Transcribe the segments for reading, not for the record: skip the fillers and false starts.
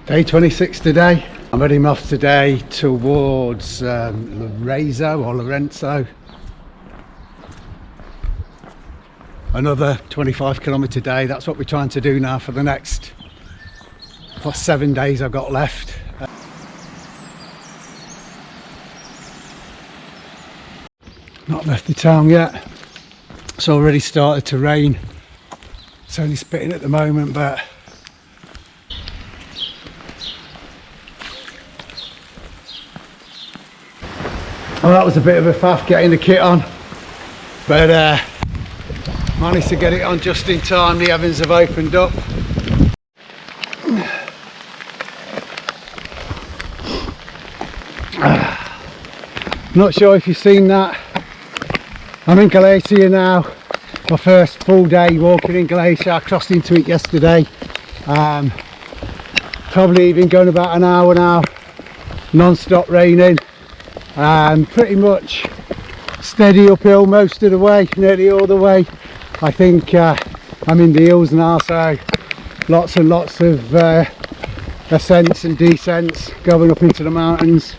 Day 26 today. I'm heading off today towards Lourenzá. Another 25-kilometre day. That's what we're trying to do now for the next 7 days I've got left. Not left the town yet. It's already started to rain. It's only spitting at the moment, but well, that was a bit of a faff getting the kit on, but managed to get it on just in time. The heavens have opened up. Not sure if you've seen that. I'm in Galicia now. My first full day walking in Galicia. I crossed into it yesterday. Probably been going about an hour now, non-stop raining. Pretty much steady uphill most of the way, nearly all the way. I think I'm in the hills now, so lots and lots of ascents and descents going up into the mountains.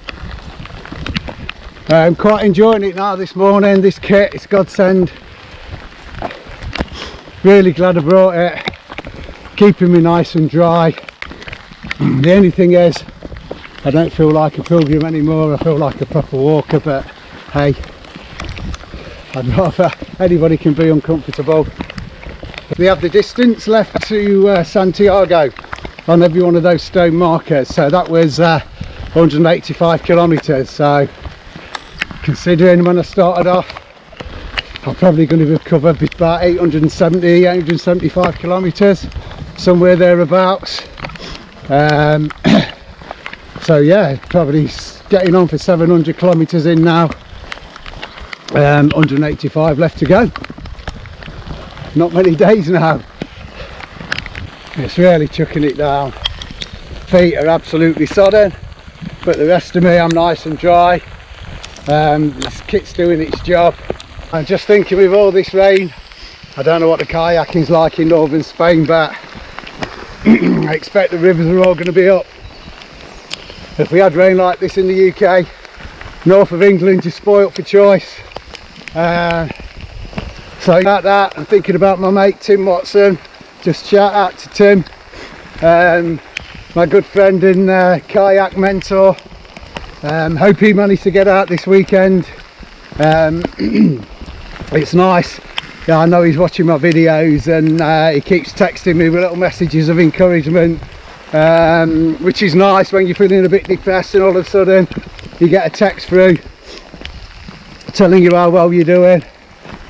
I'm quite enjoying it now this morning. This kit, it's godsend. Really glad I brought it. Keeping me nice and dry. The only thing is, I don't feel like a pilgrim anymore. I feel like a proper walker, but hey, I'd rather, anybody can be uncomfortable. We have the distance left to Santiago on every one of those stone markers, so that was 185 kilometres. So considering when I started off, I'm probably going to have covered about 875 kilometres, somewhere thereabouts. So yeah, probably getting on for 700 kilometres in now. 185 left to go. Not many days now. It's really chucking it down. Feet are absolutely sodden, but the rest of me, I'm nice and dry. This kit's doing its job. I'm just thinking, with all this rain, I don't know what the kayaking's like in northern Spain, but I expect the rivers are all going to be up. If we had rain like this in the UK, north of England, you're spoilt for choice. So about that, I'm thinking about my mate Tim Watson. Just shout out to Tim, my good friend and kayak mentor. Hope he managed to get out this weekend. It's nice. Yeah, I know he's watching my videos, and he keeps texting me with little messages of encouragement, which is nice when you're feeling a bit depressed and all of a sudden you get a text through telling you how well you're doing.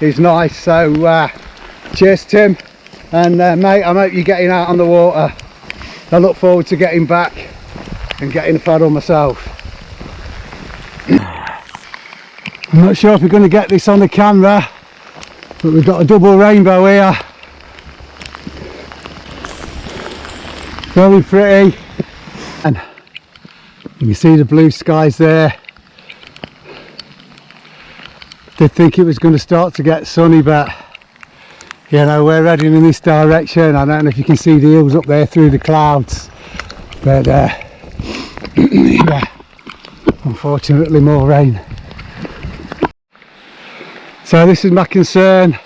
It's nice. So cheers Tim, and mate, I hope you're getting out on the water. I look forward to getting back and getting a paddle myself. I'm not sure if we're going to get this on the camera, but we've got a double rainbow here. Very pretty, and you can see the blue skies there. Did think it was going to start to get sunny, but you know, we're heading in this direction. I don't know if you can see the hills up there through the clouds, but yeah, unfortunately more rain. So this is my concern.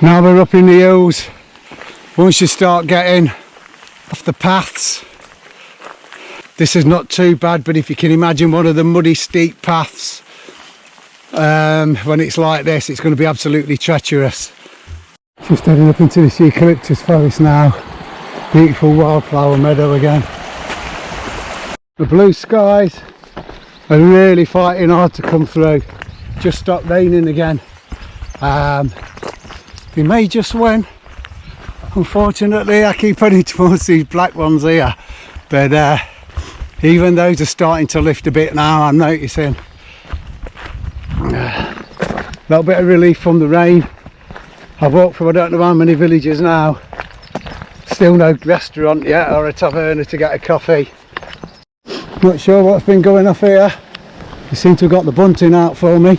Now we're up in the hills. Once you start getting off the paths, this is not too bad, but if you can imagine one of the muddy steep paths, when it's like this, it's going to be absolutely treacherous. Just heading up into this eucalyptus forest now. Beautiful wildflower meadow again. The blue skies are really fighting hard to come through. Just stopped raining again. It may just win. Unfortunately, I keep heading towards these black ones here, but even those are starting to lift a bit now. I'm noticing a little bit of relief from the rain. I've walked through I don't know how many villages now. Still no restaurant yet or a taverna to get a coffee. Not sure what's been going off here. They seem to have got the bunting out for me.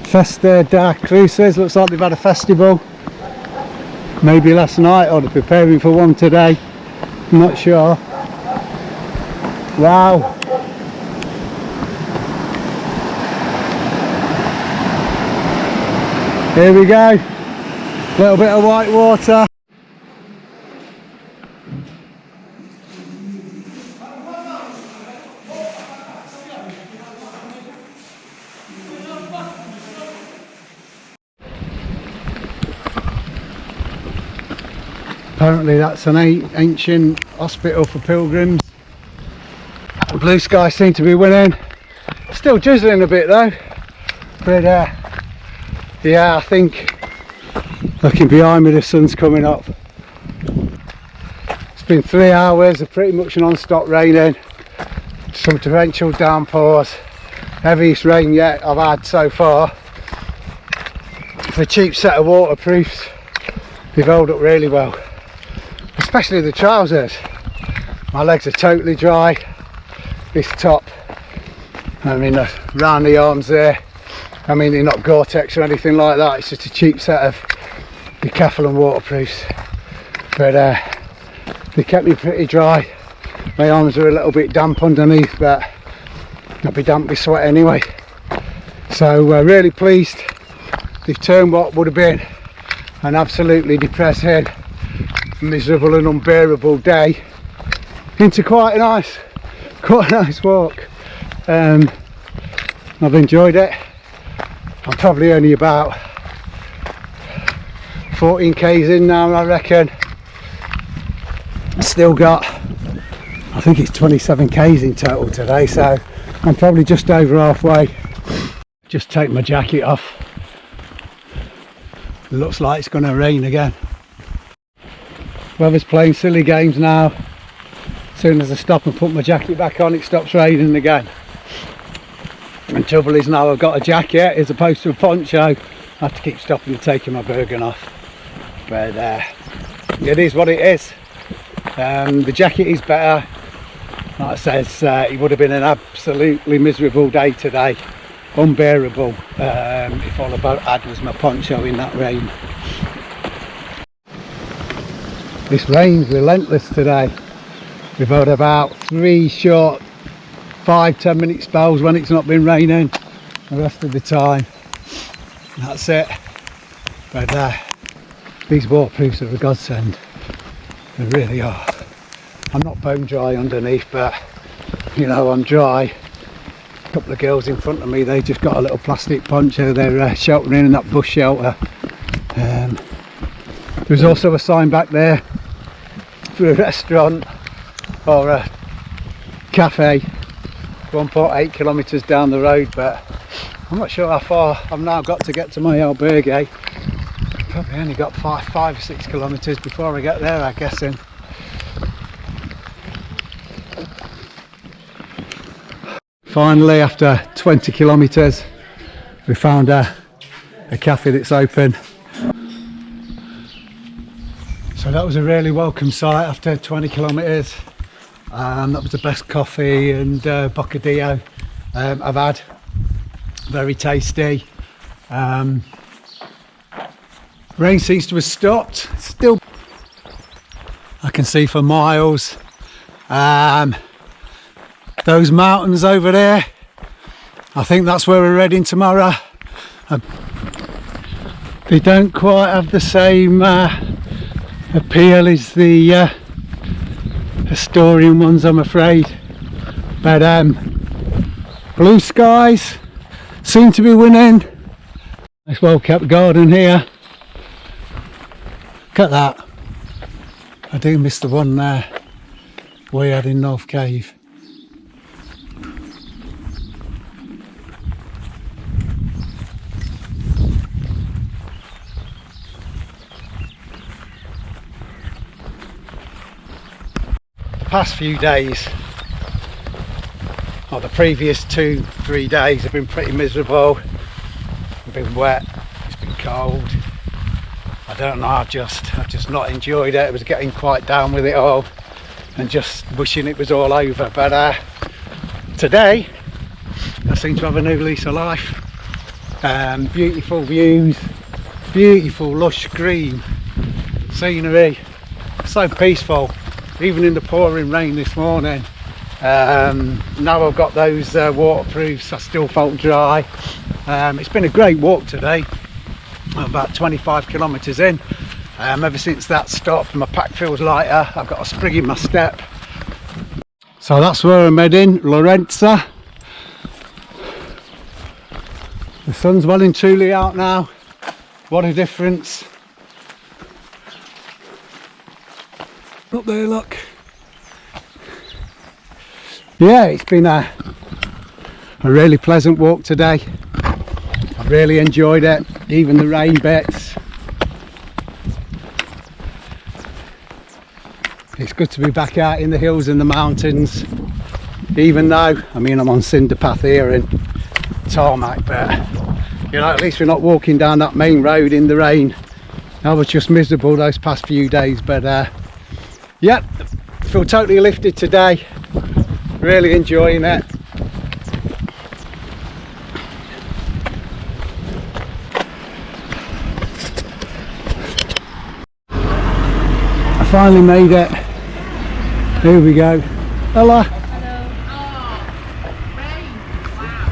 Festa da Cruces, looks like they've had a festival. maybe last night, or they're preparing for one today. I'm not sure. Wow. Here we go. Little bit of white water. Apparently that's an ancient hospital for pilgrims. The blue skies seem to be winning. Still drizzling a bit though. But yeah, I think looking behind me the sun's coming up. It's been 3 hours of pretty much non-stop raining. Some torrential downpours. Heaviest rain yet I've had so far. For a cheap set of waterproofs, they've held up really well. Especially the trousers. My legs are totally dry. This top, I mean around the arms there, I mean they're not Gore-Tex or anything like that, it's just a cheap set of Decathlon waterproofs, but they kept me pretty dry. My arms are a little bit damp underneath, but I'll be damp with sweat anyway. So really pleased they've turned what would have been an absolutely depressing, miserable and unbearable day into quite a nice walk. I've enjoyed it. I'm probably only about 14 k's in now, I reckon. Still got, I think it's 27 k's in total today, so I'm probably just over halfway. Just take my jacket off. It looks like it's going to rain again. Weather's playing silly games now. As soon as I stop and put my jacket back on, it stops raining again. And trouble is now I've got a jacket as opposed to a poncho, I have to keep stopping and taking my burgan off. But it is what it is. The jacket is better. Like I said, it would have been an absolutely miserable day today. Unbearable if all I've had was my poncho in that rain. This rain's relentless today. We've had about 3 short 5-10 minute spells when it's not been raining. The rest of the time, that's it. But these waterproofs are a godsend. They really are. I'm not bone dry underneath, but you know I'm dry. A couple of girls in front of me, they just got a little plastic poncho. They're sheltering in that bush shelter. There's also a sign back there for a restaurant or a cafe 1.8 kilometres down the road, but I'm not sure how far I've now got to get to my albergue. Probably only got 5 or 6 kilometres before I get there, I'm guessing. Finally, after 20 kilometres, we found a cafe that's open. So that was a really welcome sight after 20 kilometres. That was the best coffee and bocadillo I've had. Very tasty. Rain seems to have stopped. Still, I can see for miles. Those mountains over there, I think that's where we're heading tomorrow. They don't quite have the same appeal as the Historian ones, I'm afraid, but blue skies seem to be winning. Nice well kept garden here. Look at that. I do miss the one there we had in North Cave. Past few days, or the previous 2-3 days, have been pretty miserable. It's been wet, it's been cold. I don't know, I've just not enjoyed it. I was getting quite down with it all and just wishing it was all over. But today I seem to have a new lease of life. Beautiful views, beautiful lush green, scenery, so peaceful, even in the pouring rain this morning. Now I've got those waterproofs, I still felt dry. It's been a great walk today. I'm about 25 kilometres in. Ever since that stopped, my pack feels lighter, I've got a spring in my step. So that's where I'm heading, Lourenzá. The sun's well and truly out now. What a difference. Up there, look. Yeah, it's been a really pleasant walk today. I really enjoyed it, even the rain bits. It's good to be back out in the hills and the mountains, even though, I mean, I'm on cinder path here and tarmac, but you know, at least we're not walking down that main road in the rain. I was just miserable those past few days, but yeah, feel totally lifted today, really enjoying it. I finally made it. Here we go. Hello. Hello. Oh, rain. Wow.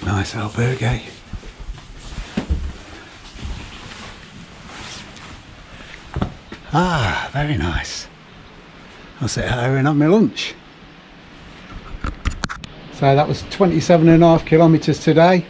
Nice albergue. Ah, very nice. I'll sit here and have my lunch. So that was 27.5 kilometres today.